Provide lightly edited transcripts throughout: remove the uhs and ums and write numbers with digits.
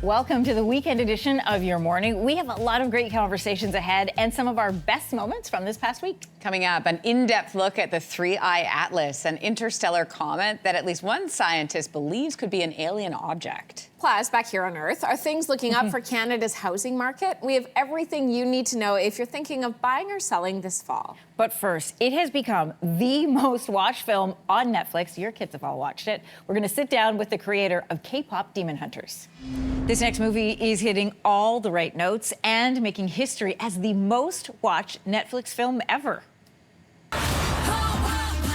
Welcome to the weekend edition of Your Morning. We have a lot of great conversations ahead and some of our best moments from this past week. Coming up, an in-depth look at the Three-Eye Atlas, an interstellar comet that at least one scientist believes could be an alien object. Plus, back here on Earth, are things looking up for Canada's housing market? We have everything you need to know if you're thinking of buying or selling this fall. But first, it has become the most watched film on Netflix. Your kids have all watched it. We're going to sit down with the creator of KPop Demon Hunters. This next movie is hitting all the right notes and making history as the most watched Netflix film ever.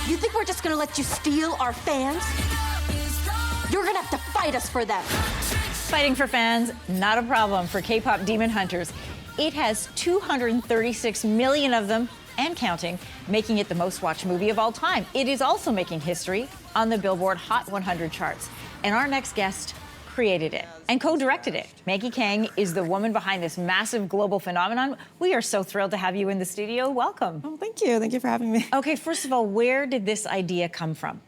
You think we're just gonna let you steal our fans? You're gonna have to fight us for them. Fighting for fans, not a problem for KPop Demon Hunters. It has 236 million of them and counting, making it the most watched movie of all time. It is also making history on the Billboard Hot 100 charts. And our next guest created it and co-directed it. Maggie Kang is the woman behind this massive global phenomenon. We are so thrilled to have you in the studio. Welcome. Oh, thank you. Thank you for having me. Okay, first of all, where did this idea come from?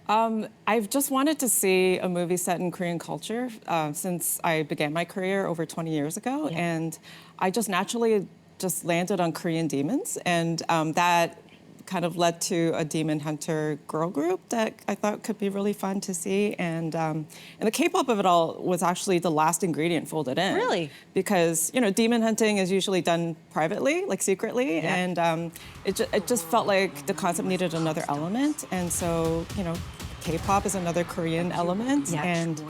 I've just wanted to see a movie set in Korean culture since I began my career over 20 years ago. Yeah. And I just naturally just landed on Korean demons. And that kind of led to a demon hunter girl group that I thought could be really fun to see. And the K-pop of it all was actually the last ingredient folded in. Really? Because, you know, demon hunting is usually done privately, like secretly. Yeah. And it just felt like the concept needed another element. And so, you know, K-pop is another Korean element, Yeah. and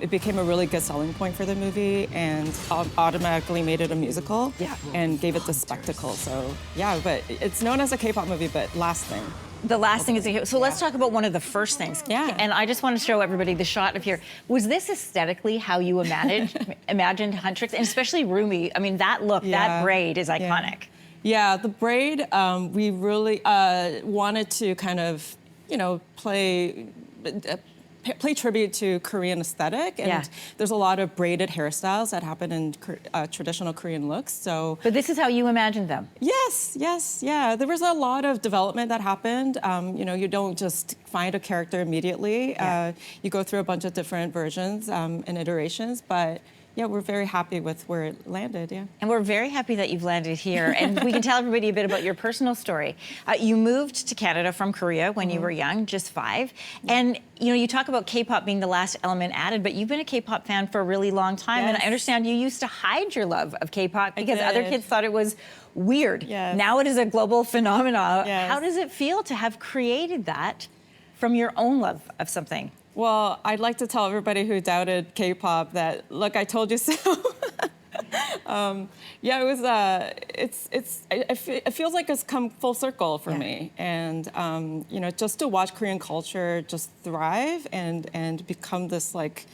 it became a really good selling point for the movie, and automatically made it a musical, Yeah. and gave it the spectacle. So yeah, but it's known as a K-pop movie, but last thing. The last thing is, so let's talk about one of the first things. Yeah. And I just want to show everybody the shot of here. Was this aesthetically how you imagined huntrix, and especially Rumi? I mean, that look, that Yeah. braid is iconic. Yeah, the braid, we really wanted to kind of, you know, play tribute to Korean aesthetic, and Yeah. there's a lot of braided hairstyles that happen in traditional Korean looks. So But this is how you imagined them. yes, yeah. There was a lot of development that happened. You know, you don't just find a character immediately. Yeah. You go through a bunch of different versions and iterations, but yeah, we're very happy with where it landed, yeah. And we're very happy that you've landed here. And we can tell everybody a bit about your personal story. You moved to Canada from Korea when you were young, just 5. And you know, you talk about K-pop being the last element added, but you've been a K-pop fan for a really long time. Yes. And I understand you used to hide your love of K-pop because other did. kids thought it was weird. Yes. Now it is a global phenomenon. Yes. How does it feel to have created that from your own love of something? Well, I'd like to tell everybody who doubted K-pop that, look, I told you so. Yeah, it was. It feels like it's come full circle for me, and you know, just to watch Korean culture just thrive and become this, like,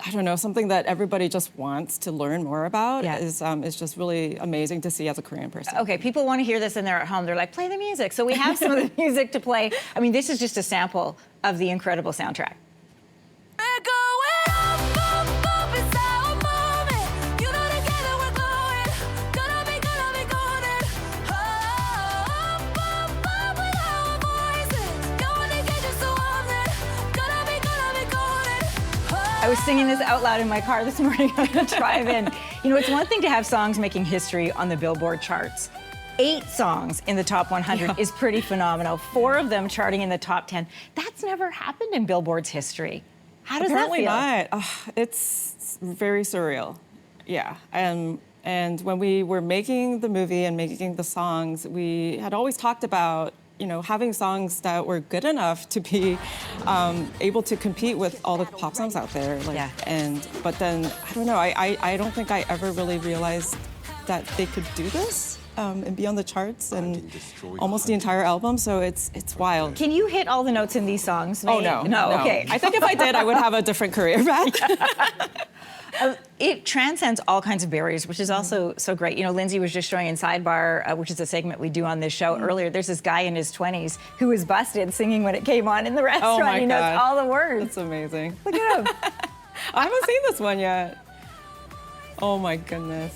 I don't know, something that everybody just wants to learn more about is just really amazing to see as a Korean person. Okay, people want to hear this and they're at home. They're like, play the music. So we have some of the music to play. I mean, this is just a sample of the incredible soundtrack. I was singing this out loud in my car this morning on the drive-in. You know, it's one thing to have songs making history on the Billboard charts. 8 songs in the top 100 is pretty phenomenal. 4 of them charting in the top 10. That's never happened in Billboard's history. How does Apparently that feel? not. It's very surreal. Yeah. And when we were making the movie and making the songs, we had always talked about, you know, having songs that were good enough to be able to compete with all the pop songs out there. Like, Yeah. But then, I don't know, I don't think I ever really realized that they could do this and be on the charts and almost the entire album, so it's wild. Can you hit all the notes in these songs? Oh, no. No, okay. I think if I did, I would have a different career back. It transcends all kinds of barriers, which is also so great. You know, Lindsey was just showing in Sidebar, which is a segment we do on this show earlier. There's this guy in his 20s who was busted singing when it came on in the restaurant. Oh my He knows God. all the words. That's amazing. Look at him. I haven't seen this one yet. Oh my goodness.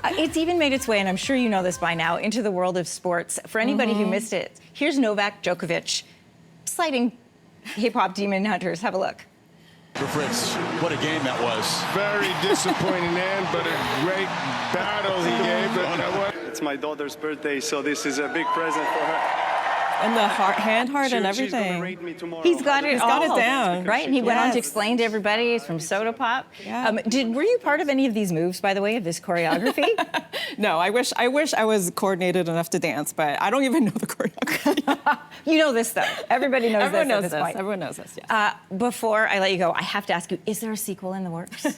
It's even made its way, and I'm sure you know this by now, into the world of sports. For anybody who missed it, here's Novak Djokovic sliding K-pop Demon Hunters. Have a look. Fritz, what a game that was. Very disappointing end, but a great battle he gave. But you know what? It's my daughter's birthday, so this is a big present for her. And the hand heart and She's gonna everything. rate me tomorrow. He's got it all. got it down. Right, and he went on to Yes. explain to everybody he's from Soda Pop. Yeah. Were you part of any of these moves, by the way, of this choreography? No, I wish I was coordinated enough to dance, but I don't even know the choreography. You know this, though. Everybody knows Everyone this knows at this point. Everyone knows this, yes. Before I let you go, I have to ask you, is there a sequel in the works?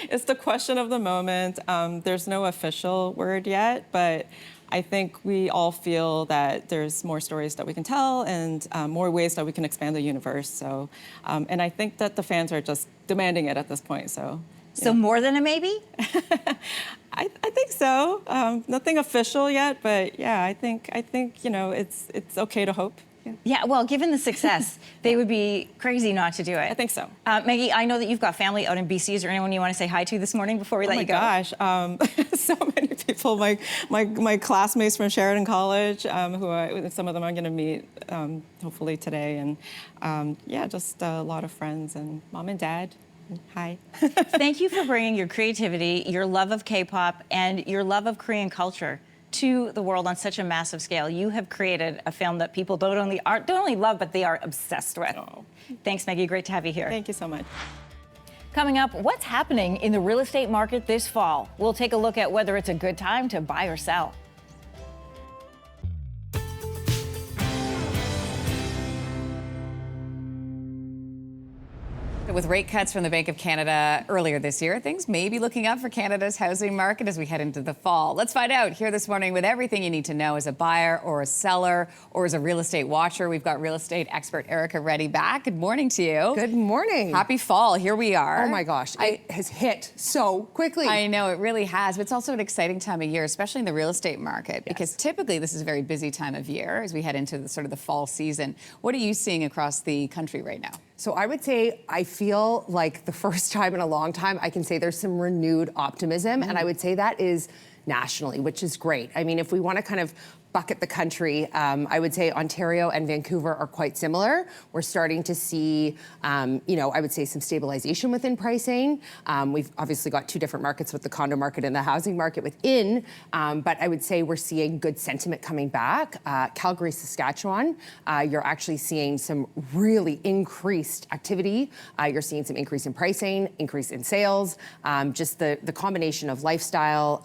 It's the question of the moment. There's no official word yet, but I think we all feel that there's more stories that we can tell and more ways that we can expand the universe. So, and I think that the fans are just demanding it at this point. So, So more than a maybe? I think so. Nothing official yet, but yeah, I think it's okay to hope. Yeah, well, given the success, they would be crazy not to do it. I think so. Maggie, I know that you've got family out in BC. Is there anyone you want to say hi to this morning before we let you go? Oh my gosh, so many people. My classmates from Sheridan College, some of them I'm going to meet hopefully today, and yeah, just a lot of friends and mom and dad. Hi. Thank you for bringing your creativity, your love of K-pop, and your love of Korean culture to the world on such a massive scale. You have created a film that people don't only love, but they are obsessed with. Oh. Thanks, Maggie. Great to have you here. Thank you so much. Coming up, what's happening in the real estate market this fall? We'll take a look at whether it's a good time to buy or sell. With rate cuts from the Bank of Canada earlier this year, things may be looking up for Canada's housing market as we head into the fall. Let's find out here this morning with everything you need to know as a buyer or a seller or as a real estate watcher. We've got real estate expert Erica Reddy back. Good morning to you. Good morning. Happy fall. Here we are. Oh my gosh, it has hit so quickly. I know, it really has, but it's also an exciting time of year, especially in the real estate market, because typically this is a very busy time of year as we head into the sort of the fall season. What are you seeing across the country right now? So I would say I feel like the first time in a long time I can say there's some renewed optimism, and I would say that is nationally, which is great. I mean, if we want to kind of bucket the country, I would say Ontario and Vancouver are quite similar. We're starting to see, I would say some stabilization within pricing. We've obviously got two different markets with the condo market and the housing market within, but I would say we're seeing good sentiment coming back. Calgary, Saskatchewan, you're actually seeing some really increased activity. You're seeing some increase in pricing, increase in sales, just the combination of lifestyle,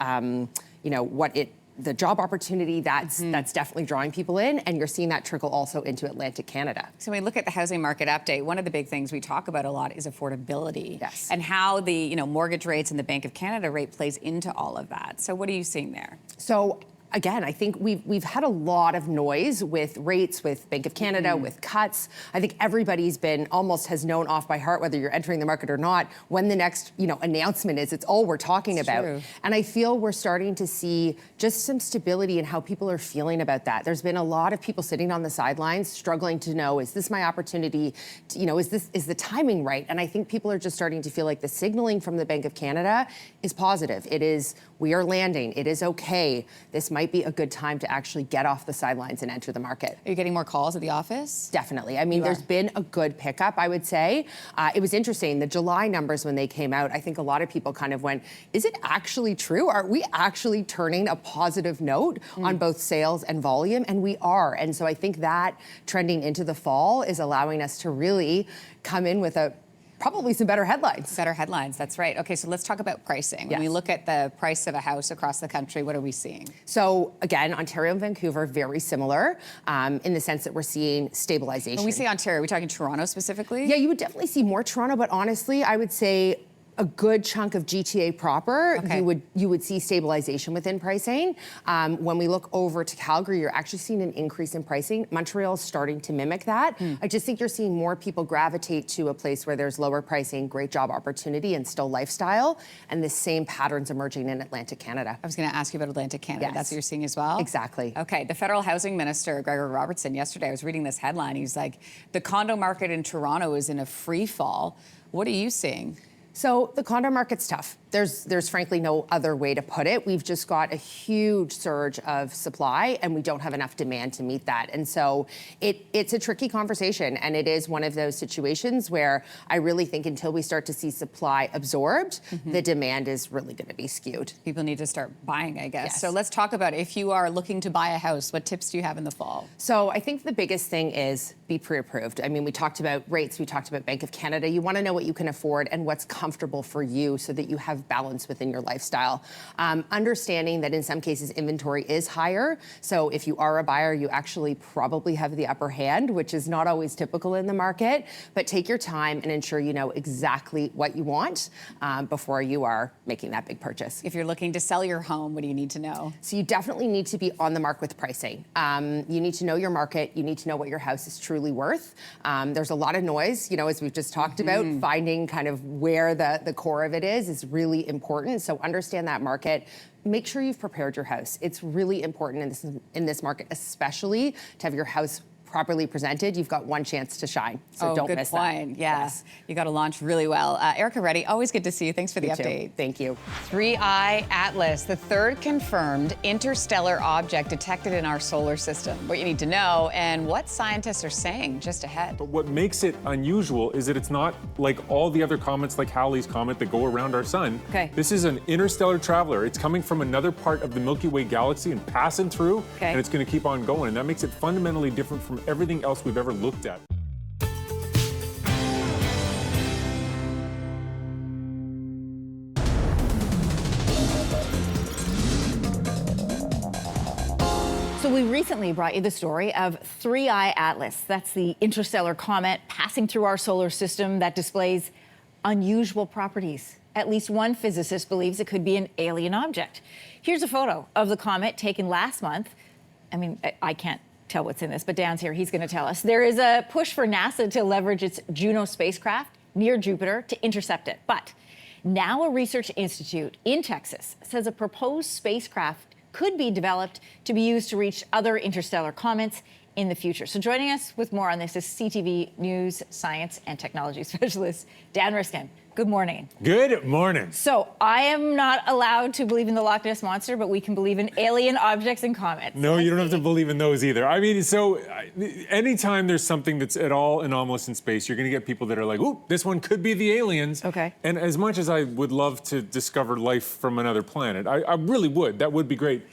the job opportunity, that's definitely drawing people in, and you're seeing that trickle also into Atlantic Canada. So when we look at the housing market update, one of the big things we talk about a lot is affordability. Yes. And how the mortgage rates and the Bank of Canada rate plays into all of that. So what are you seeing there? So again, I think we've had a lot of noise with rates, with Bank of Canada, with cuts. I think everybody's has known off by heart, whether you're entering the market or not, when the next announcement is. It's all we're talking about. True. And I feel we're starting to see just some stability in how people are feeling about that. There's been a lot of people sitting on the sidelines struggling to know, is this my opportunity? Is the timing right? And I think people are just starting to feel like the signaling from the Bank of Canada is positive. It is, we are landing. It is okay. This might be a good time to actually get off the sidelines and enter the market. Are you getting more calls at the office? Definitely. I mean, there's been a good pickup, I would say. It was interesting. The July numbers, when they came out, I think a lot of people kind of went, is it actually true? Are we actually turning a positive note on both sales and volume? And we are. And so I think that trending into the fall is allowing us to really come in with probably some better headlines. Better headlines, that's right. Okay, so let's talk about pricing. When we look at the price of a house across the country, what are we seeing? So again, Ontario and Vancouver, very similar in the sense that we're seeing stabilization. When we say Ontario, are we talking Toronto specifically? Yeah, you would definitely see more Toronto, but honestly, I would say a good chunk of GTA proper, you would see stabilization within pricing. When we look over to Calgary, you're actually seeing an increase in pricing. Montreal is starting to mimic that. I just think you're seeing more people gravitate to a place where there's lower pricing, great job opportunity, and still lifestyle, and the same patterns emerging in Atlantic Canada. I was going to ask you about Atlantic Canada. Yes. That's what you're seeing as well? Exactly. Okay, the federal housing minister, Gregor Robertson, yesterday, I was reading this headline. He's like, the condo market in Toronto is in a free fall. What are you seeing? So the condo market's tough. There's frankly no other way to put it. We've just got a huge surge of supply and we don't have enough demand to meet that. And so it's a tricky conversation, and it is one of those situations where I really think until we start to see supply absorbed, the demand is really going to be skewed. People need to start buying, I guess. Yes. So let's talk about if you are looking to buy a house, what tips do you have in the fall? So I think the biggest thing is be pre-approved. I mean, we talked about rates, we talked about Bank of Canada. You want to know what you can afford and what's comfortable for you so that you have balance within your lifestyle. Understanding that in some cases inventory is higher. So if you are a buyer, you actually probably have the upper hand, which is not always typical in the market. But take your time and ensure you know exactly what you want before you are making that big purchase. If you're looking to sell your home, what do you need to know? So you definitely need to be on the mark with pricing. You need to know your market. You need to know what your house is truly worth. There's a lot of noise, you know, as we've just talked about. Finding kind of where the core of it is really important. So understand that market. Make sure you've prepared your house. It's really important in this market, especially to have your house properly presented. You've got one chance to shine, so don't miss that. Good point. Yes, you got to launch really well. Erica Reddy, always good to see you. Thanks for the update. Thank you. 3I Atlas, the third confirmed interstellar object detected in our solar system. What you need to know and what scientists are saying just ahead. But what makes it unusual is that it's not like all the other comets like Halley's Comet that go around our sun. Okay. This is an interstellar traveler. It's coming from another part of the Milky Way galaxy and passing through, and it's going to keep on going. And that makes it fundamentally different from everything else we've ever looked at. So we recently brought you the story of 3I Atlas. That's the interstellar comet passing through our solar system that displays unusual properties. At least one physicist believes it could be an alien object. Here's a photo of the comet taken last month. I mean, I can't tell what's in this, but Dan's here, he's gonna tell us. There is a push for NASA to leverage its Juno spacecraft near Jupiter to intercept it. But now a research institute in Texas says a proposed spacecraft could be developed to be used to reach other interstellar comets in the future. So joining us with more on this is CTV News Science and Technology Specialist Dan Riskin. Good morning. Good morning. So I am not allowed to believe in the Loch Ness Monster, but we can believe in alien objects and comets. No, you don't have to believe in those either. I mean, so anytime there's something that's at all anomalous in space, you're going to get people that are like, ooh, this one could be the aliens. Okay. And as much as I would love to discover life from another planet, I really would. That would be great.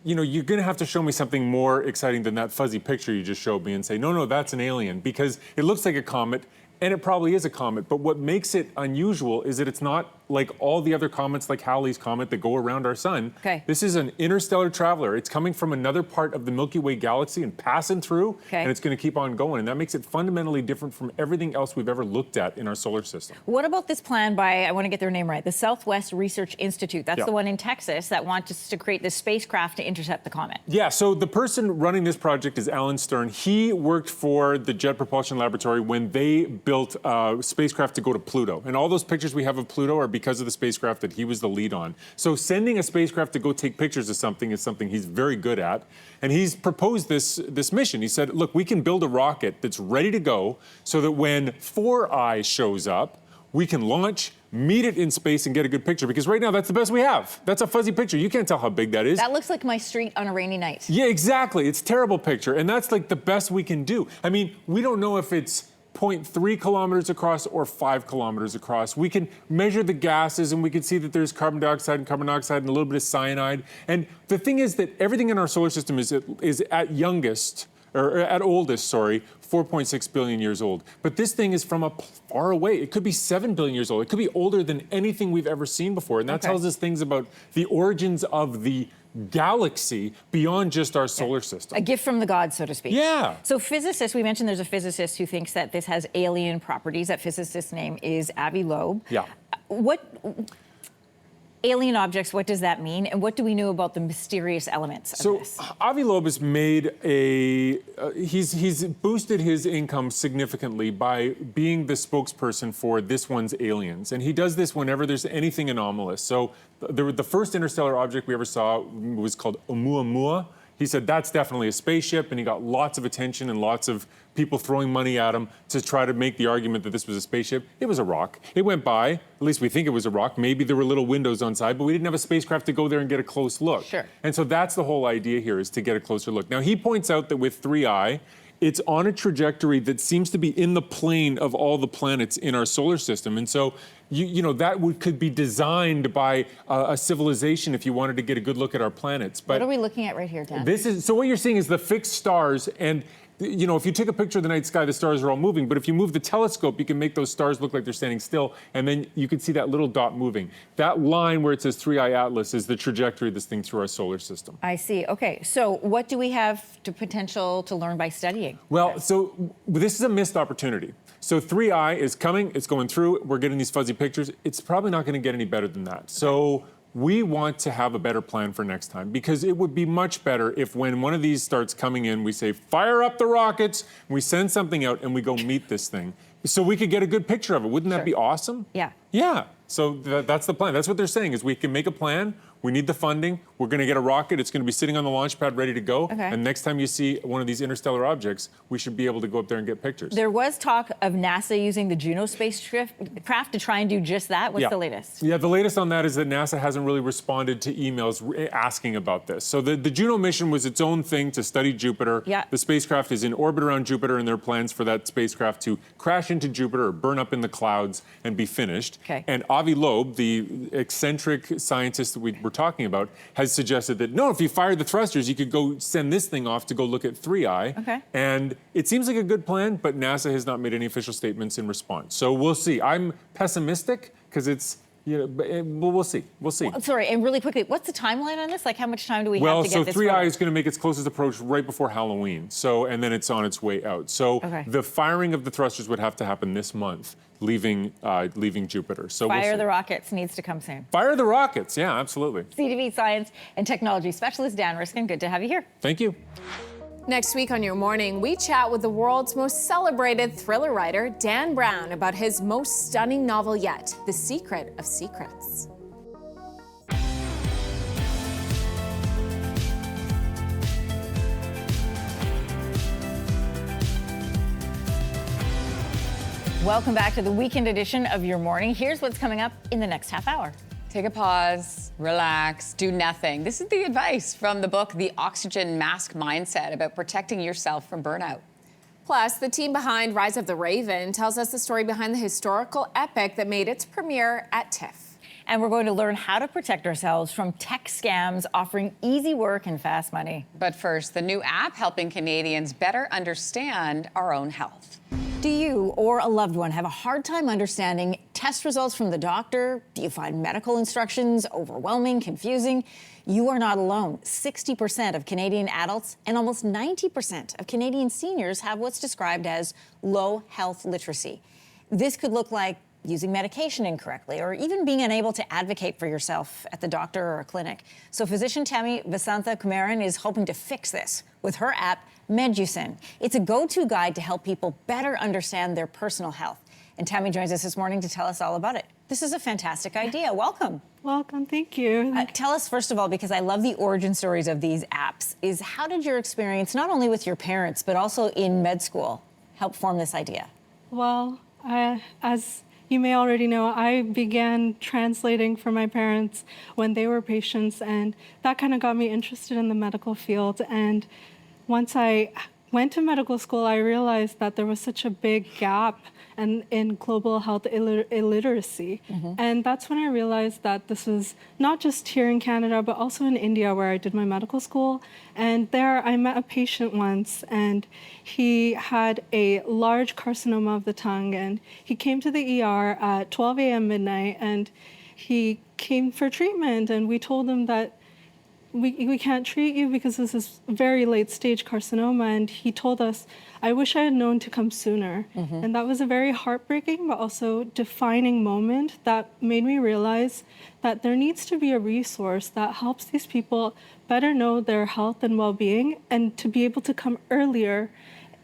You know, you're going to have to show me something more exciting than that fuzzy picture you just showed me and say, no, that's an alien, because it looks like a comet, and it probably is a comet. But what makes it unusual is that it's not like all the other comets like Halley's Comet that go around our sun. Okay. This is an interstellar traveler. It's coming from another part of the Milky Way galaxy and passing through, and it's going to keep on going. And that makes it fundamentally different from everything else we've ever looked at in our solar system. What about this plan by, I want to get their name right, the Southwest Research Institute? That's the one in Texas that wants us to create this spacecraft to intercept the comet. Yeah, so the person running this project is Alan Stern. He worked for the Jet Propulsion Laboratory when they built a spacecraft to go to Pluto. And all those pictures we have of Pluto are because of the spacecraft that he was the lead on. So sending a spacecraft to go take pictures of something is something he's very good at. And he's proposed this mission. He said, look, we can build a rocket that's ready to go so that when 4I shows up, we can launch, meet it in space, and get a good picture. Because right now, that's the best we have. That's a fuzzy picture. You can't tell how big that is. That looks like my street on a rainy night. Yeah, exactly. It's a terrible picture. And that's like the best we can do. I mean, we don't know if it's 0.3 kilometers across or 5 kilometers across. We can measure the gases and we can see that there's carbon dioxide and carbon monoxide and a little bit of cyanide. And the thing is that everything in our solar system is at youngest, or at oldest, 4.6 billion years old. But this thing is from up far away. It could be 7 billion years old. It could be older than anything we've ever seen before. And that tells us things about the origins of the galaxy beyond just our solar system. A gift from the gods, so to speak. Yeah. So physicists, we mentioned there's a physicist who thinks that this has alien properties. That physicist's name is Avi Loeb. Yeah. What alien objects, what does that mean? And what do we know about the mysterious elements of this? So Avi Loeb has made he's boosted his income significantly by being the spokesperson for this one's aliens. And he does this whenever there's anything anomalous. So the first interstellar object we ever saw was called Oumuamua. he said that's definitely a spaceship, and he got lots of attention and lots of people throwing money at him to try to make the argument that this was a spaceship. It was a rock. It went by, at least we think it was a rock. Maybe there were little windows on side, but we didn't have a spacecraft to go there and get a close look. Sure. And so that's the whole idea here, is to get a closer look. Now, he points out that with 3i, it's on a trajectory that seems to be in the plane of all the planets in our solar system. And so, you know, that could be designed by a civilization if you wanted to get a good look at our planets. But what are we looking at right here, Dan? so what you're seeing is the fixed stars, and you know, if you take a picture of the night sky, the stars are all moving, but if you move the telescope, you can make those stars look like they're standing still, and then you can see that little dot moving. That line where it says 3i Atlas is the trajectory of this thing through our solar system. I see. Okay, so what do we have to potential to learn by studying? Well, so this is a missed opportunity. So 3i is coming, it's going through, we're getting these fuzzy pictures. It's probably not going to get any better than that. So we want to have a better plan for next time, because it would be much better if when one of these starts coming in, we say, fire up the rockets, we send something out and we go meet this thing. So we could get a good picture of it. Wouldn't that be awesome? Yeah. Yeah. So that's the plan. That's what they're saying, is we can make a plan. We need the funding. We're going to get a rocket. It's going to be sitting on the launch pad ready to go. Okay. And next time you see one of these interstellar objects, we should be able to go up there and get pictures. There was talk of NASA using the Juno spacecraft to try and do just that. What's the latest? Yeah, the latest on that is that NASA hasn't really responded to emails asking about this. So the Juno mission was its own thing to study Jupiter. Yeah. The spacecraft is in orbit around Jupiter, and there are plans for that spacecraft to crash into Jupiter or burn up in the clouds and be finished. Okay. And Avi Loeb, the eccentric scientist that we were talking about, has suggested that, no, if you fire the thrusters, you could go send this thing off to go look at 3i. Okay. And it seems like a good plan, but NASA has not made any official statements in response. So we'll see. I'm pessimistic because it's, you know, but we'll see. We'll see. Sorry, and really quickly, what's the timeline on this? Like, how much time do we have Well, to so get this 3i photo? is going to make its closest approach right before Halloween. So, and then it's on its way out. So the firing of the thrusters would have to happen this month, leaving Jupiter. So Fire the rockets needs to come soon. Fire the rockets. Yeah, absolutely. CTV science and technology specialist Dan Riskin, good to have you here. Thank you. Next week on Your Morning, we chat with the world's most celebrated thriller writer, Dan Brown, about his most stunning novel yet, The Secret of Secrets. Welcome back to the weekend edition of Your Morning. Here's what's coming up in the next half hour. Take a pause, relax, do nothing. This is the advice from the book, The Oxygen Mask Mindset, about protecting yourself from burnout. Plus, the team behind Rise of the Raven tells us the story behind the historical epic that made its premiere at TIFF. And we're going to learn how to protect ourselves from tech scams offering easy work and fast money. But first, the new app helping Canadians better understand our own health. Do you or a loved one have a hard time understanding test results from the doctor? Do you find medical instructions overwhelming, confusing? You are not alone. 60% of Canadian adults and almost 90% of Canadian seniors have what's described as low health literacy. This could look like using medication incorrectly, or even being unable to advocate for yourself at the doctor or a clinic. So physician Tammy Vasantha Kumaran is hoping to fix this with her app, Meducine. It's a go-to guide to help people better understand their personal health. And Tammy joins us this morning to tell us all about it. This is a fantastic idea. Welcome. Welcome, thank you. Tell us, first of all, because I love the origin stories of these apps, is how did your experience, not only with your parents, but also in med school, help form this idea? Well, as you may already know, I began translating for my parents when they were patients, and that kind of got me interested in the medical field. And once I went to medical school, I realized that there was such a big gap in global health illiteracy. And that's when I realized that this was not just here in Canada, but also in India, where I did my medical school. And there I met a patient once, and he had a large carcinoma of the tongue, and he came to the ER at 12 a.m. midnight, and he came for treatment, and we told him that we can't treat you because this is very late stage carcinoma. And he told us, I wish I had known to come sooner. And that was a very heartbreaking, but also defining moment that made me realize that there needs to be a resource that helps these people better know their health and well-being, and to be able to come earlier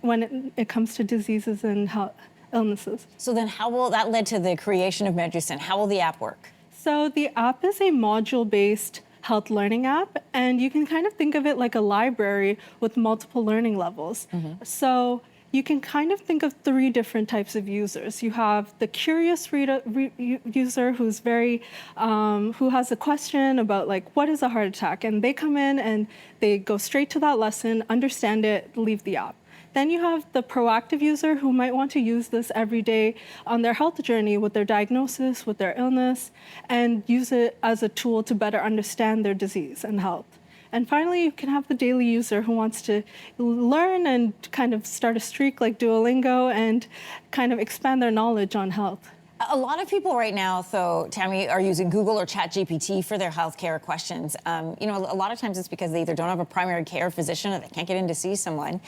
when it comes to diseases and health illnesses. So then how will that led to the creation of Meducine? How will the app work? So the app is a module-based health learning app, and you can kind of think of it like a library with multiple learning levels. So you can kind of think of 3 different types of users. You have the curious user who's who has a question about like, what is a heart attack? And they come in and they go straight to that lesson, understand it, leave the app. Then you have the proactive user who might want to use this every day on their health journey with their diagnosis, with their illness, and use it as a tool to better understand their disease and health. And finally, you can have the daily user who wants to learn and kind of start a streak like Duolingo and kind of expand their knowledge on health. A lot of people right now, though, Tammy, are using Google or ChatGPT for their healthcare questions. You know, a lot of times it's because they either don't have a primary care physician or they can't get in to see someone.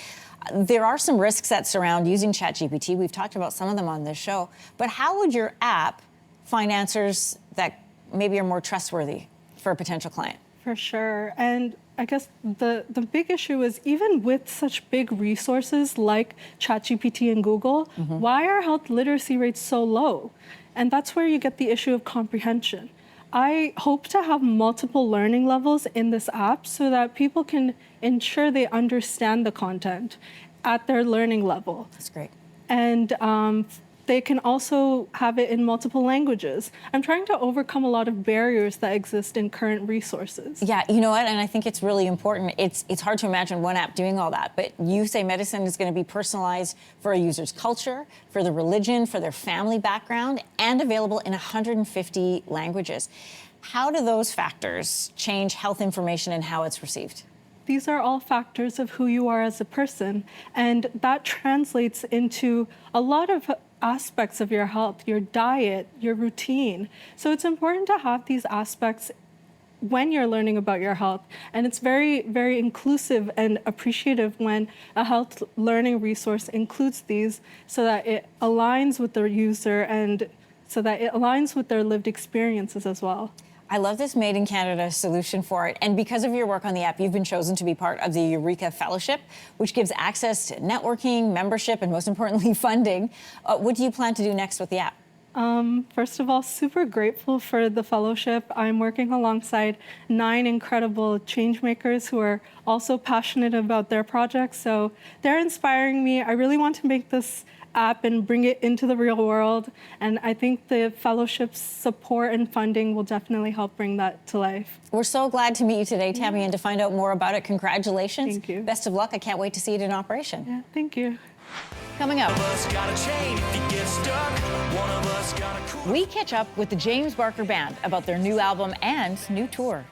There are some risks that surround using ChatGPT. We've talked about some of them on this show. But how would your app find answers that maybe are more trustworthy for a potential client? For sure. And I guess the big issue is even with such big resources like ChatGPT and Google, why are health literacy rates so low? And that's where you get the issue of comprehension. I hope to have multiple learning levels in this app so that people can ensure they understand the content at their learning level. That's great. And they can also have it in multiple languages. I'm trying to overcome a lot of barriers that exist in current resources. Yeah, you know what? And I think it's really important. It's hard to imagine one app doing all that, but you say medicine is going to be personalized for a user's culture, for their religion, for their family background, and available in 150 languages. How do those factors change health information and how it's received? These are all factors of who you are as a person, and that translates into a lot of aspects of your health, your diet, your routine. So it's important to have these aspects when you're learning about your health. And it's very, very inclusive and appreciative when a health learning resource includes these so that it aligns with the user and so that it aligns with their lived experiences as well. I love this Made in Canada solution for it. And because of your work on the app, you've been chosen to be part of the Eureka Fellowship, which gives access to networking, membership, and most importantly, funding. What do you plan to do next with the app? First of all, super grateful for the fellowship. I'm working alongside 9 incredible change makers who are also passionate about their projects. So they're inspiring me. I really want to make this app and bring it into the real world. And I think the fellowship's support and funding will definitely help bring that to life. We're so glad to meet you today, Tammy, and to find out more about it. Congratulations. Thank you. Best of luck. I can't wait to see it in operation. Yeah, thank you. Coming up, we catch up with the James Barker Band about their new album and new tour.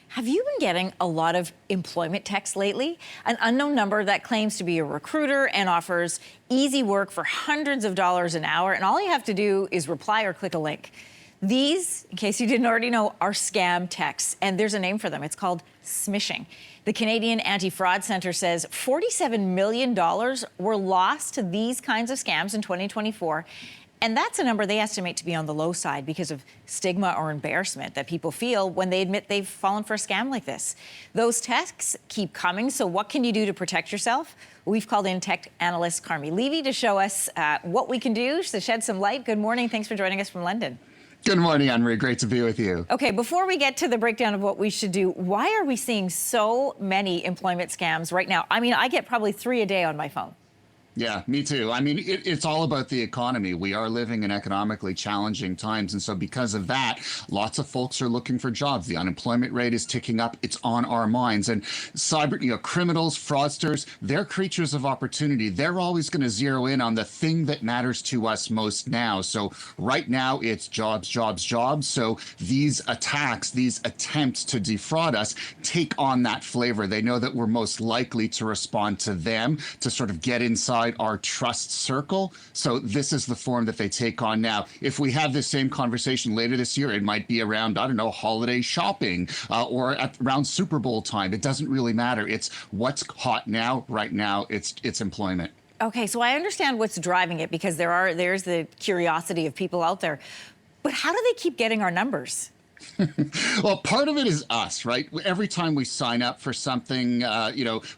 Have you been getting a lot of employment texts lately? An unknown number that claims to be a recruiter and offers easy work for hundreds of dollars an hour, and all you have to do is reply or click a link. These, in case you didn't already know, are scam texts, and there's a name for them. It's called smishing. The Canadian Anti-Fraud Centre says $47 million were lost to these kinds of scams in 2024. And that's a number they estimate to be on the low side because of stigma or embarrassment that people feel when they admit they've fallen for a scam like this. Those texts keep coming, so what can you do to protect yourself? We've called in tech analyst Carmi Levy to show us what we can do to shed some light. Good morning. Thanks for joining us from London. Good morning, Anne-Marie. Great to be with you. Okay, before we get to the breakdown of what we should do, why are we seeing so many employment scams right now? I mean, I get probably 3 a day on my phone. Yeah, me too. I mean, it's all about the economy. We are living in economically challenging times. And so because of that, lots of folks are looking for jobs. The unemployment rate is ticking up. It's on our minds. And criminals, fraudsters, they're creatures of opportunity. They're always going to zero in on the thing that matters to us most now. So right now, it's jobs, jobs, jobs. So these attacks, these attempts to defraud us take on that flavor. They know that we're most likely to respond to them, to sort of get inside our trust circle. So this is the form that they take on now. If we have this same conversation later this year, it might be around, I don't know, holiday shopping or around Super Bowl time. It doesn't really matter. It's what's hot now, right now. It's employment. Okay, so I understand what's driving it because there's the curiosity of people out there. But how do they keep getting our numbers? Well, part of it is us, right? Every time we sign up for something,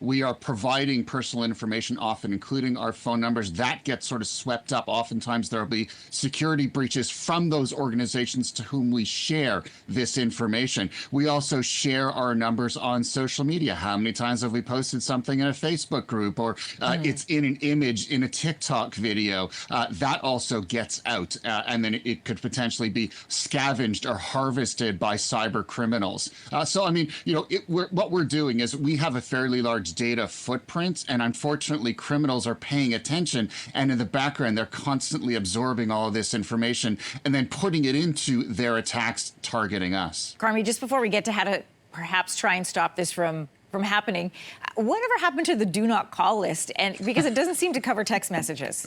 we are providing personal information, often including our phone numbers. That gets sort of swept up. Oftentimes there'll be security breaches from those organizations to whom we share this information. We also share our numbers on social media. How many times have we posted something in a Facebook group, or it's in an image in a TikTok video? That also gets out, and then it could potentially be scavenged or harvested by cyber criminals. So, I mean, what we're doing is we have a fairly large data footprint, and unfortunately, criminals are paying attention, and in the background, they're constantly absorbing all of this information and then putting it into their attacks targeting us. Carmi, just before we get to how to perhaps try and stop this from happening, whatever happened to the do not call list? And because it doesn't seem to cover text messages.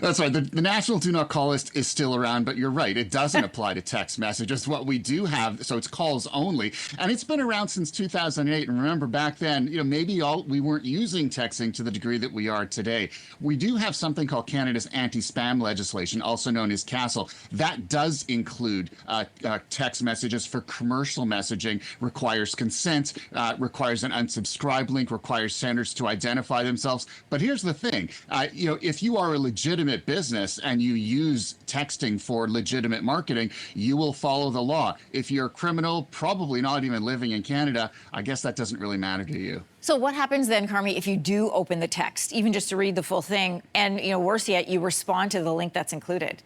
That's right. The national do not call list is still around, but you're right. It doesn't apply to text messages. What we do have, so it's calls only, and it's been around since 2008. And remember back then, maybe we weren't using texting to the degree that we are today. We do have something called Canada's anti-spam legislation, also known as CASL. That does include text messages for commercial messaging, requires consent, requires an unsubscribe link, requires senders to identify themselves. But here's the thing, if you are a legitimate business and you use texting for legitimate marketing, you will follow the law. If you're a criminal, probably not even living in Canada, I guess that doesn't really matter to you. So what happens then, Carmi, if you do open the text, even just to read the full thing, and worse yet, you respond to the link that's included?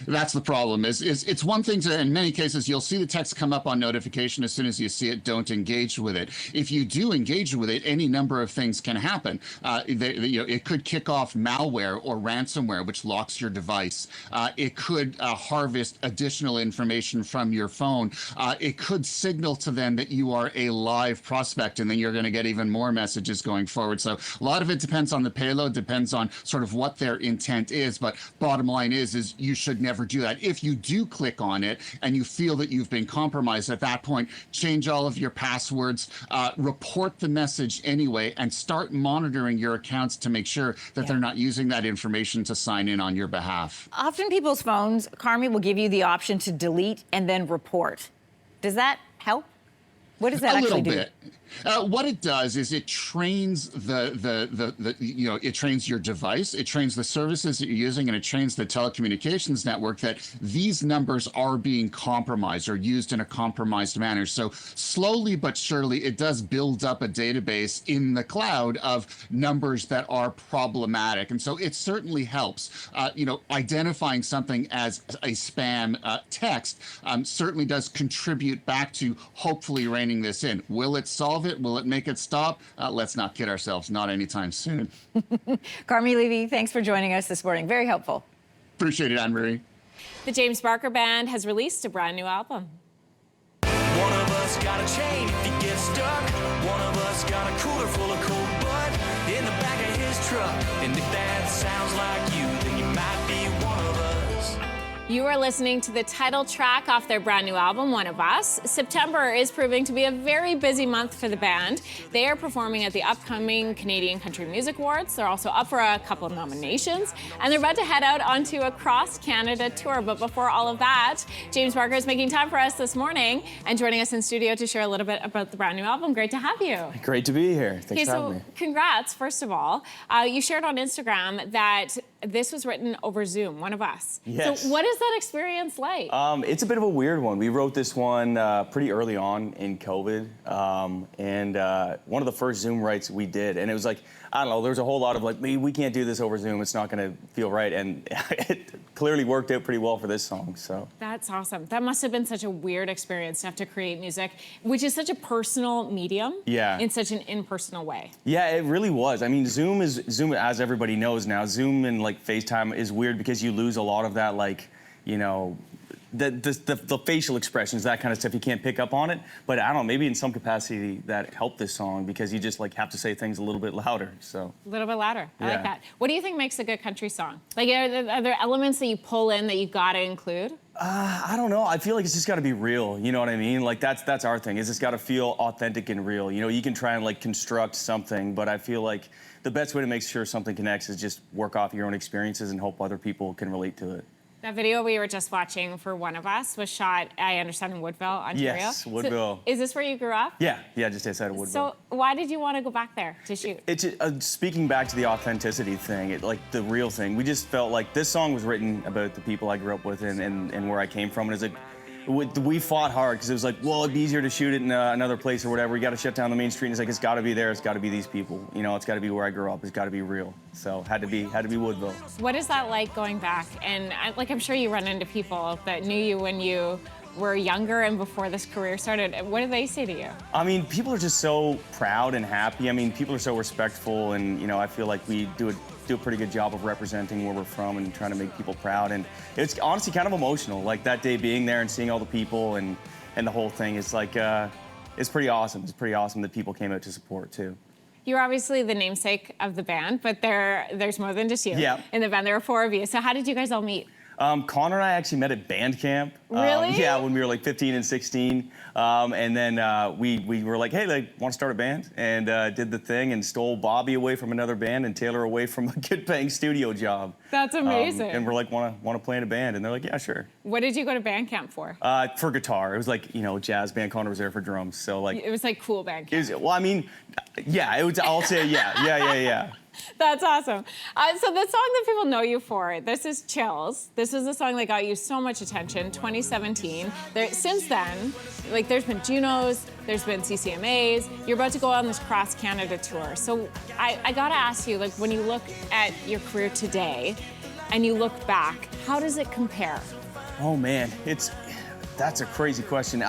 That's the problem. It's one thing to, in many cases, you'll see the text come up on notification. As soon as you see it, don't engage with it. If you do engage with it, any number of things can happen. It could kick off malware or ransomware, which locks your device. It could harvest additional information from your phone. It could signal to them that you are a live prospect, and then you're going to get even more messages going forward. So a lot of it depends on the payload, depends on sort of what their intent is. But bottom line is you should never do that. If you do click on it and you feel that you've been compromised, at that point, change all of your passwords, report the message anyway, and start monitoring your accounts to make sure that they're not using that information to sign in on your behalf. Often people's phones, Carmi, will give you the option to delete and then report. Does that help? What does that actually do? A little bit. What it does is it trains it trains your device, it trains the services that you're using, and it trains the telecommunications network that these numbers are being compromised or used in a compromised manner. So slowly but surely, it does build up a database in the cloud of numbers that are problematic. And so it certainly helps. Identifying something as a spam text certainly does contribute back to hopefully reining this in. Will it solve it? Will it make it stop? Let's not kid ourselves, not anytime soon. Carmi Levy, thanks for joining us this morning. Very helpful. Appreciate it, Anne-Marie. The James Barker Band has released a brand new album. One of us got a chain if you get stuck. One of us got a cooler full of cold blood in the back of his truck. And if that sounds like you, then you might be one of us. You are listening to the title track off their brand new album, One of Us. September is proving to be a very busy month for the band. They are performing at the upcoming Canadian Country Music Awards. They're also up for a couple of nominations, and they're about to head out onto a cross-Canada tour. But before all of that, James Barker is making time for us this morning and joining us in studio to share a little bit about the brand new album. Great to have you. Great to be here. Thanks for having me. Congrats, first of all. You shared on Instagram that this was written over Zoom, One of Us. Yes. So what is that experience like? It's a bit of a weird one. We wrote this one pretty early on in COVID, and one of the first Zoom writes we did, and it was like, I don't know, there was a whole lot of like, we can't do this over Zoom, it's not gonna feel right, and it clearly worked out pretty well for this song, so. That's awesome. That must have been such a weird experience to have to create music, which is such a personal medium, in such an impersonal way. Yeah, it really was. I mean, Zoom, as everybody knows now, Zoom and like FaceTime is weird because you lose a lot of that, like, the facial expressions, that kind of stuff, you can't pick up on it. But I don't know, maybe in some capacity that helped this song because you just like have to say things a little bit louder, so. A little bit louder, I like that. What do you think makes a good country song? Like, are there elements that you pull in that you gotta include? I don't know, I feel like it's just gotta be real, you know what I mean? Like that's our thing, is it's gotta feel authentic and real. You can try and like construct something, but I feel like the best way to make sure something connects is just work off your own experiences and hope other people can relate to it. That video we were just watching for One of Us was shot, I understand, in Woodville, Ontario. Yes, Woodville. So is this where you grew up? Yeah, just outside of Woodville. So why did you want to go back there to shoot? It's speaking back to the authenticity thing, like the real thing. We just felt like this song was written about the people I grew up with and where I came from. And it's like, we fought hard because it was like, well, it'd be easier to shoot it in another place or whatever. You got to shut down the main street. And it's like, it's got to be there. It's got to be these people. You know, it's got to be where I grew up. It's got to be real. So had to be Woodville. What is that like going back? And I'm sure you run into people that knew you when you were younger and before this career started. What do they say to you? I mean, people are just so proud and happy. I mean, people are so respectful, and you know, I feel like we do a pretty good job of representing where we're from and trying to make people proud. And it's honestly kind of emotional, like that day being there and seeing all the people and the whole thing. It's like, it's pretty awesome. It's pretty awesome that people came out to support too. You're obviously the namesake of the band, but there's more than just you. Yeah. In the band, there are 4 of you. So how did you guys all meet? Connor and I actually met at band camp. Really? Yeah, when we were like 15 and 16. And then we were like, hey, like, want to start a band? And did the thing and stole Bobby away from another band and Taylor away from a good paying studio job. That's amazing. And we're like, want to play in a band? And they're like, yeah, sure. What did you go to band camp for? For guitar. It was like, you know, jazz band. Connor was there for drums. So like. It was like cool band camp. Well, I mean, yeah, I'll say yeah. That's awesome. So the song that people know you for, this is Chills. This was the song that got you so much attention, 2017. Since then, like there's been Junos, there's been CCMAs. You're about to go on this cross-Canada tour. So I gotta ask you, like when you look at your career today and you look back, how does it compare? Oh man, that's a crazy question.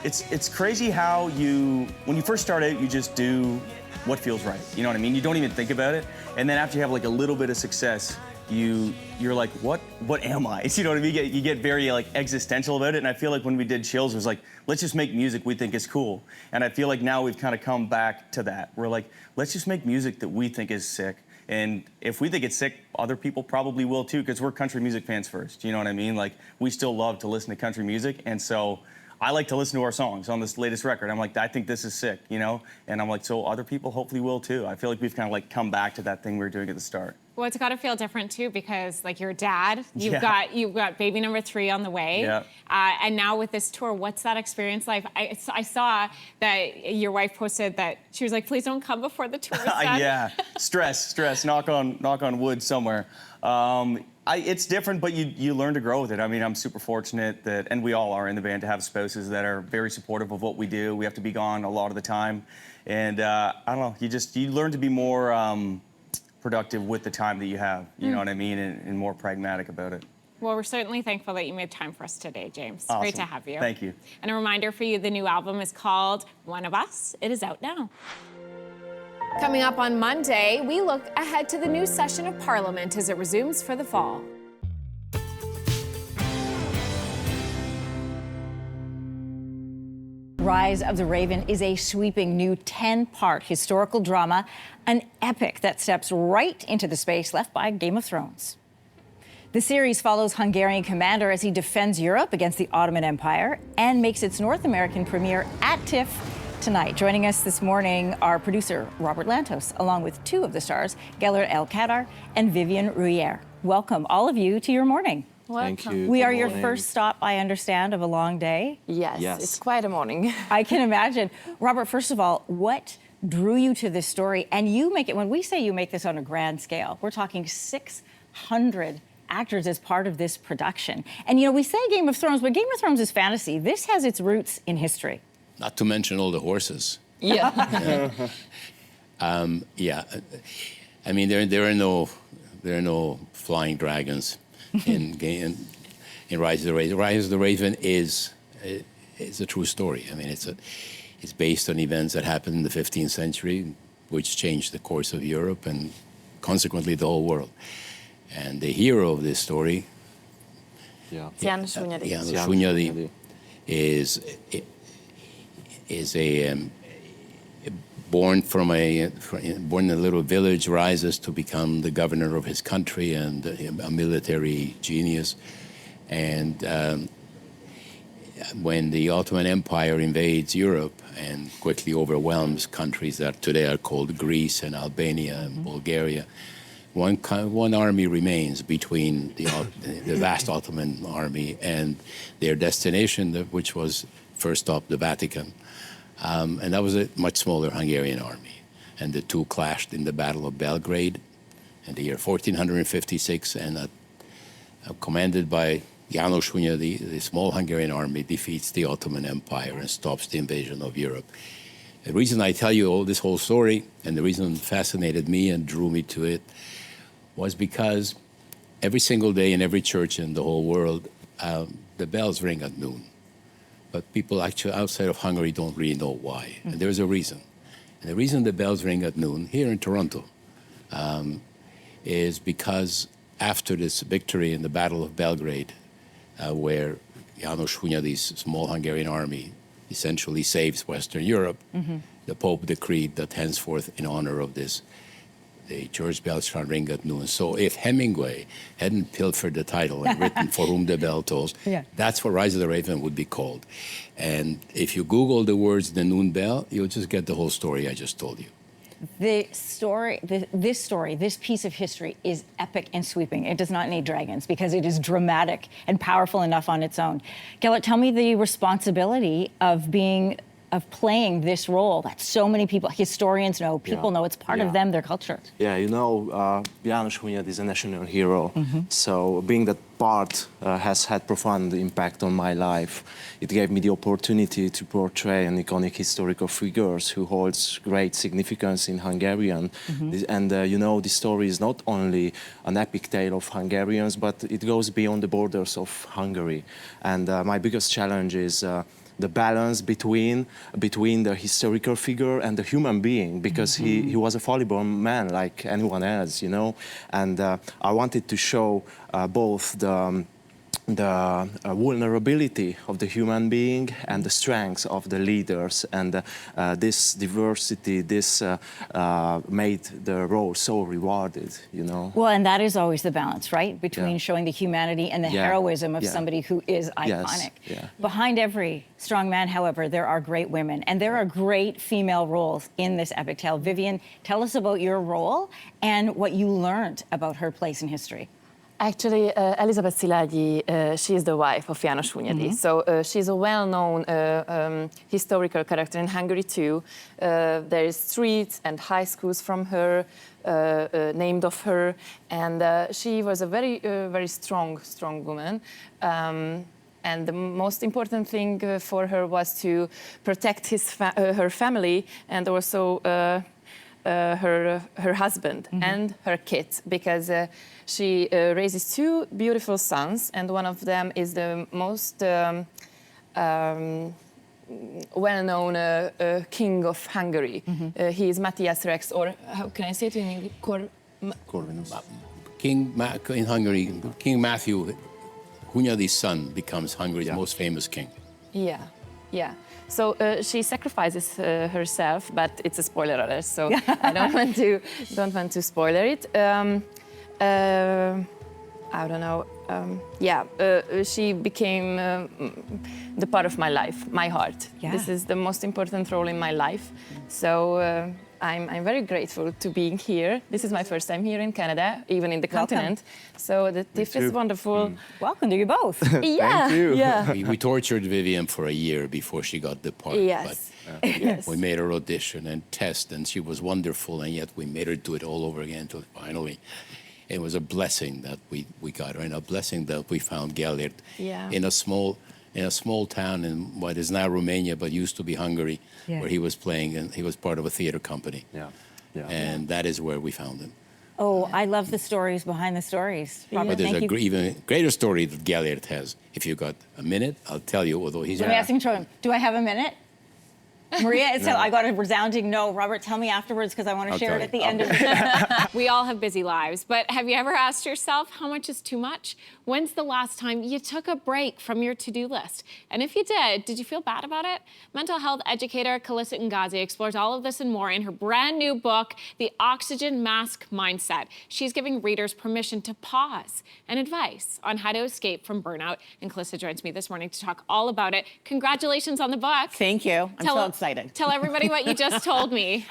It's crazy how when you first start out, you just do what feels right. You know what I mean? You don't even think about it. And then after you have like a little bit of success, you're like, what am I? You know what I mean? You get very like existential about it. And I feel like when we did Chills, it was like, let's just make music we think is cool. And I feel like now we've kind of come back to that. We're like, let's just make music that we think is sick. And if we think it's sick, other people probably will too, because we're country music fans first. You know what I mean? Like, we still love to listen to country music. And so I like to listen to our songs on this latest record. I'm like, I think this is sick, you know? And I'm like, so other people hopefully will too. I feel like we've kind of like come back to that thing we were doing at the start. Well, it's got to feel different too, because like you're a dad, you've got baby number 3 on the way, and now with this tour, what's that experience like? I saw that your wife posted that she was like, please don't come before the tour is done. Yeah, stress. Knock on wood somewhere. It's different, but you learn to grow with it. I mean, I'm super fortunate that, and we all are in the band, to have spouses that are very supportive of what we do. We have to be gone a lot of the time, and I don't know. You learn to be more productive with the time that you have. You know what I mean, and more pragmatic about it. Well, we're certainly thankful that you made time for us today, James. Awesome. Great to have you. Thank you. And a reminder for you, the new album is called One of Us. It is out now. Coming up on Monday, we look ahead to the new session of Parliament as it resumes for the fall. Rise of the Raven is a sweeping new 10-part historical drama, an epic that steps right into the space left by Game of Thrones. The series follows Hungarian commander as he defends Europe against the Ottoman Empire and makes its North American premiere at TIFF tonight. Joining us this morning are producer Robert Lantos, along with 2 of the stars, Gellert El Kadar and Vivian Ruyer. Welcome, all of you, to your morning. Thank you. We are your first stop, I understand, of a long day. Yes. It's quite a morning. I can imagine. Robert, first of all, what drew you to this story? And you make it, when we say you make this on a grand scale, we're talking 600 actors as part of this production. And you know, we say Game of Thrones, but Game of Thrones is fantasy. This has its roots in history. Not to mention all the horses. Yeah. Yeah. I mean, there are no flying dragons in Rise of the Raven. Rise of the Raven is a true story. I mean, it's based on events that happened in the 15th century, which changed the course of Europe and consequently the whole world. And the hero of this story, Jan Sunyadi, is born in a little village, rises to become the governor of his country and a military genius. And when the Ottoman Empire invades Europe and quickly overwhelms countries that today are called Greece and Albania and Bulgaria, one army remains between the vast Ottoman army and their destination, which was first stop the Vatican. And that was a much smaller Hungarian army. And the two clashed in the Battle of Belgrade in the year 1456, and commanded by János Hunyadi, the small Hungarian army defeats the Ottoman Empire and stops the invasion of Europe. The reason I tell you this whole story, and the reason it fascinated me and drew me to it, was because every single day in every church in the whole world, the bells ring at noon. But people actually outside of Hungary don't really know why. And there's a reason. And the reason the bells ring at noon here in Toronto is because after this victory in the Battle of Belgrade, where János Hunyadi's small Hungarian army essentially saves Western Europe, the Pope decreed that henceforth, in honor of this, the church bells shall ring at noon. So if Hemingway hadn't pilfered the title and written For Whom the Bell Tolls, that's what Rise of the Raven would be called. And if you Google the words The Noon Bell, you'll just get the whole story I just told you. This piece of history is epic and sweeping. It does not need dragons because it is dramatic and powerful enough on its own. Gellert, tell me the responsibility of playing this role that so many people, historians know, people know, it's part of them, their culture. Yeah, you know, János Hunyadi is a national hero. So being that part has had profound impact on my life. It gave me the opportunity to portray an iconic historical figures who holds great significance in Hungarian. And you know, the story is not only an epic tale of Hungarians, but it goes beyond the borders of Hungary. And my biggest challenge is the balance between the historical figure and the human being, because he was a fallible man like anyone else, you know. And I wanted to show both the vulnerability of the human being and the strengths of the leaders, and this diversity, this made the role so rewarded, you know. Well, and that is always the balance, right? Between showing the humanity and the heroism of somebody who is iconic. Behind every strong man, however, there are great women, and there are great female roles in this epic tale. Vivian, tell us about your role and what you learned about her place in history. Actually, Elizabeth Szilágyi, she is the wife of János Hunyadi. So she's a well-known historical character in Hungary too. There is streets and high schools from her, named of her, and she was a very strong woman. And the most important thing for her was to protect her family and also her husband and her kids, because she raises two beautiful sons, and one of them is the most well-known king of Hungary. He is Matthias Rex, or how can I say it in English? Corvinus. In Hungary, King Matthew, Hunyadi's son, becomes Hungary's most famous king. Yeah. So she sacrifices herself, but it's a spoiler alert, so I don't want to spoiler it. I don't know. She became the part of my life, my heart. This is the most important role in my life. So I'm very grateful to being here. This is my first time here in Canada, even in the continent. So the TIFF is wonderful. Welcome to you both. Thank you. We tortured Vivian for a year before she got the part. But we made her audition and test, and she was wonderful, and yet we made her do it all over again until finally. It was a blessing that we got her, and a blessing that we found Gellert in a small town in what is now Romania, but used to be Hungary, where he was playing, and he was part of a theater company. And that is where we found him. Oh, I love the stories behind the stories. Robert, but there's an even greater story that Gellert has. If you got a minute, I'll tell you, although he's... Let me ask him, do I have a minute? Maria, I got a resounding no. Robert, tell me afterwards, because I want to share it at the end of the We all have busy lives, but have you ever asked yourself how much is too much? When's the last time you took a break from your to-do list? And if you did you feel bad about it? Mental health educator Kalissa Ngazi explores all of this and more in her brand new book, The Oxygen Mask Mindset. She's giving readers permission to pause and advice on how to escape from burnout. And Kalissa joins me this morning to talk all about it. Congratulations on the book. Thank you. I'm so excited. excited. Tell everybody what you just told me.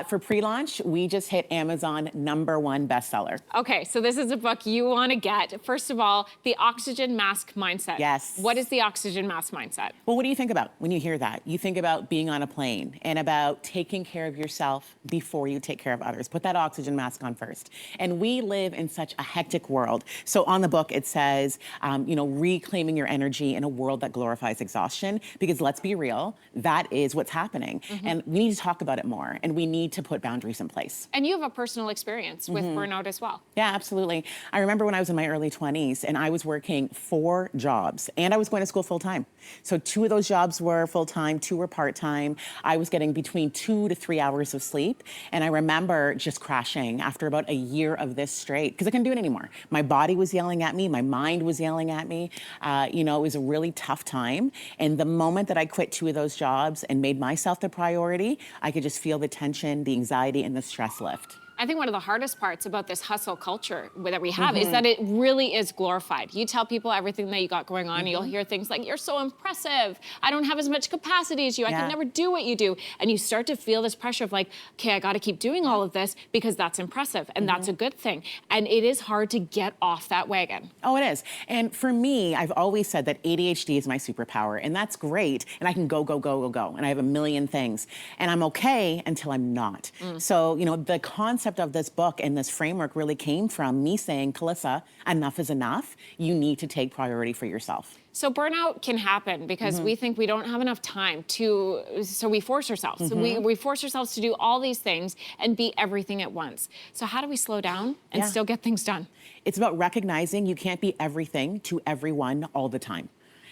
For pre-launch, we just hit Amazon #1 bestseller. Okay, so this is a book you want to get. First of all, the oxygen mask mindset. Yes. What is the oxygen mask mindset? Well, what do you think about when you hear that? You think about being on a plane and about taking care of yourself before you take care of others. Put that oxygen mask on first. And we live in such a hectic world. So on the book, it says, reclaiming your energy in a world that glorifies exhaustion, because let's be real, that is what's happening. And we need to talk about it more, and we need to put boundaries in place. And you have a personal experience with burnout as well. Yeah, absolutely. I remember when I was in my early 20s and I was working 4 jobs and I was going to school full time. So 2 of those jobs were full time, 2 were part time. I was getting between 2 to 3 hours of sleep. And I remember just crashing after about a year of this straight because I couldn't do it anymore. My body was yelling at me. My mind was yelling at me. It was a really tough time. And the moment that I quit 2 of those jobs and made myself the priority, I could just feel the tension, the anxiety, and the stress lift. I think one of the hardest parts about this hustle culture that we have is that it really is glorified. You tell people everything that you got going on, and you'll hear things like, you're so impressive. I don't have as much capacity as you. I could never do what you do. And you start to feel this pressure of like, okay, I got to keep doing all of this because that's impressive and that's a good thing. And it is hard to get off that wagon. Oh, it is. And for me, I've always said that ADHD is my superpower, and that's great. And I can go, go, go, go, go. And I have a million things. And I'm okay until I'm not. So, the concept of this book and this framework really came from me saying, Calissa, enough is enough. You need to take priority for yourself. So burnout can happen because we think we don't have enough time so we force ourselves. So we force ourselves to do all these things and be everything at once. So how do we slow down and still get things done? It's about recognizing you can't be everything to everyone all the time.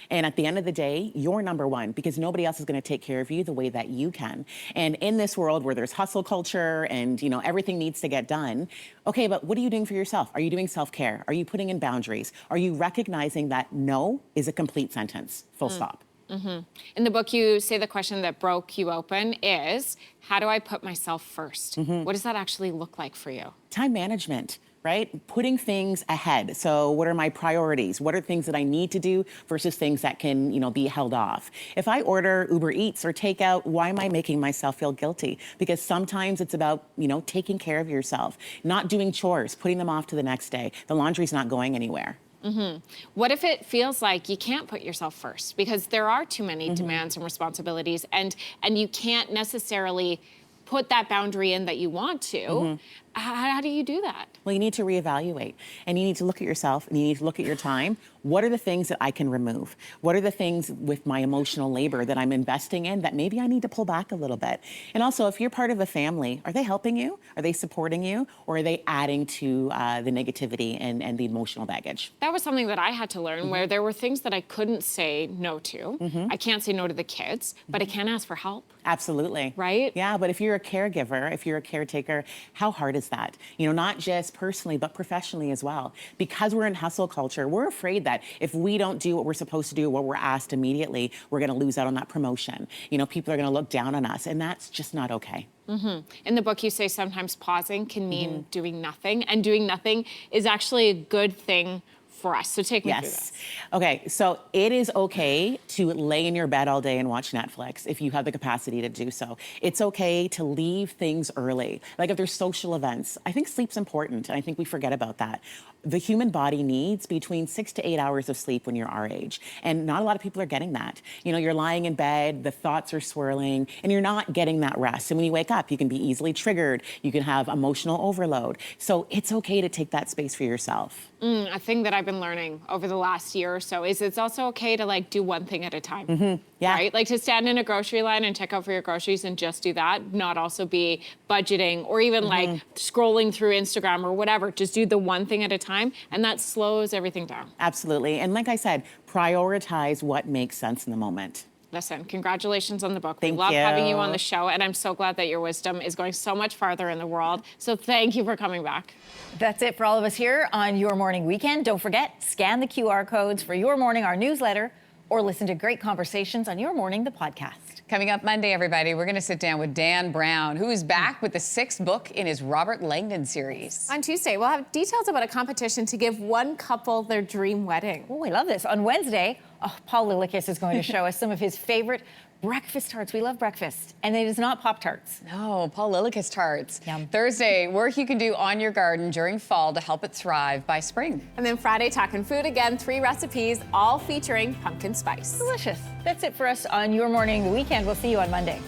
And at the end of the day, you're #1 because nobody else is going to take care of you the way that you can. And in this world where there's hustle culture and, everything needs to get done, okay, but what are you doing for yourself? Are you doing self-care? Are you putting in boundaries? Are you recognizing that no is a complete sentence, full stop? In the book, you say the question that broke you open is, how do I put myself first? What does that actually look like for you? Time management. Right? Putting things ahead. So what are my priorities? What are things that I need to do versus things that can, be held off? If I order Uber Eats or takeout, why am I making myself feel guilty? Because sometimes it's about, taking care of yourself, not doing chores, putting them off to the next day. The laundry's not going anywhere. What if it feels like you can't put yourself first because there are too many demands and responsibilities and you can't necessarily put that boundary in that you want to? How do you do that? Well, you need to reevaluate and you need to look at yourself and you need to look at your time. What are the things that I can remove? What are the things with my emotional labor that I'm investing in that maybe I need to pull back a little bit? And also, if you're part of a family, are they helping you? Are they supporting you? Or are they adding to the negativity and the emotional baggage? That was something that I had to learn where there were things that I couldn't say no to. I can't say no to the kids, but I can ask for help. Absolutely. Right? Yeah, but if you're a caregiver, if you're a caretaker, how hard is that? Not just personally, but professionally as well. Because we're in hustle culture, we're afraid that if we don't do what we're supposed to do, what we're asked immediately, we're going to lose out on that promotion. People are going to look down on us, and that's just not okay. In the book, you say sometimes pausing can mean doing nothing, and doing nothing is actually a good thing for us. So take me through this. Okay, so it is okay to lay in your bed all day and watch Netflix if you have the capacity to do so. It's okay to leave things early. Like if there's social events, I think sleep's important, and I think we forget about that. The human body needs between 6 to 8 hours of sleep when you're our age, and not a lot of people are getting that. You're lying in bed, the thoughts are swirling, and you're not getting that rest. And when you wake up, you can be easily triggered, you can have emotional overload. So it's okay to take that space for yourself. A thing that I've been learning over the last year or so is it's also okay to do one thing at a time. Right? Like to stand in a grocery line and check out for your groceries and just do that, not also be budgeting or even scrolling through Instagram or whatever. Just do the one thing at a time, and that slows everything down. Absolutely. And like I said, prioritize what makes sense in the moment. Listen, congratulations on the book. Thank we love you. having you on the show, and I'm so glad that your wisdom is going so much farther in the world. So thank you for coming back. That's it for all of us here on Your Morning Weekend. Don't forget, scan the QR codes for Your Morning, our newsletter, or listen to great conversations on Your Morning, the podcast. Coming up Monday, everybody, we're going to sit down with Dan Brown, who is back with the 6th book in his Robert Langdon series. On Tuesday, we'll have details about a competition to give one couple their dream wedding. Oh, I love this. On Wednesday, Oh, Paul Lilikis is going to show us some of his favorite breakfast tarts. We love breakfast. And it is not Pop-Tarts. No, Paul Lilikis tarts. Yum. Thursday, work you can do on your garden during fall to help it thrive by spring. And then Friday, talking food again, 3 recipes, all featuring pumpkin spice. Delicious. That's it for us on Your Morning the Weekend. We'll see you on Monday.